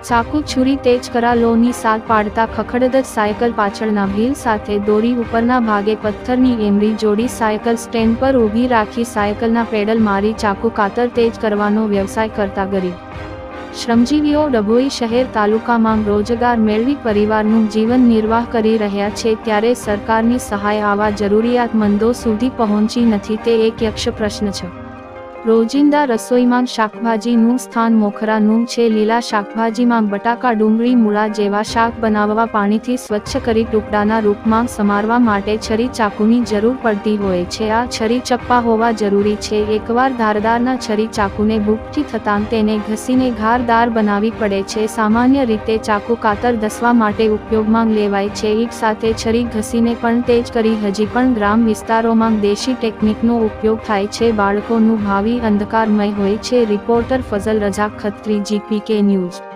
ચાકુ છુરી તેજ કરાલોની સાથ પાડતા ખખડદત સાયકલ પાછળના વ્હીલ સાથે દોરી ઉપરના ભાગે પથ્થરની એમરી જોડી સાયકલ સ્ટેન્ડ પર ઊભી રાખી સાયકલના પેડલ મારી ચાકુ કાતર તેજ કરવાનો વ્યવસાય કરતા ગરીબ શ્રમજીવીઓ ડભોઈ શહેર તાલુકામાં રોજગાર મેળવી પરિવારનું જીવન નિર્વાહ કરી રહ્યા છે, ત્યારે સરકારની સહાય આવા જરૂરિયાતમંદો સુધી પહોંચી નથી તે એક યક્ષ પ્રશ્ન છે. રોજિંદા રસોઈમાં શાકભાજીનું સ્થાન મોખરાનું છે. લીલા શાકભાજીમાં બટાકા, ડુંગળી, મૂળા જેવા શાક બનાવવા પાણીથી સ્વચ્છ કરી ટુકડાના રૂપમાં સમારવા માટે છરી ચાકુની જરૂર પડતી હોય છે. આ છરી ચપ્પા હોવા જરૂરી છે. એકવાર ધારદારના છરી ચાકુને ભૂખથી થતાં તેને ઘસીને ધારદાર બનાવવી પડે છે. સામાન્ય રીતે ચાકુ કાતર દસવા માટે ઉપયોગમાં લેવાય છે. એક સાથે છરી ઘસીને પણ તેજ કરી હજી પણ ગ્રામ વિસ્તારોમાં દેશી ટેકનિકનો ઉપયોગ થાય છે. બાળકોનું ભાવિ અંધકારમય હોય છે. Reporter Fazal Razak Khatri, GPK news.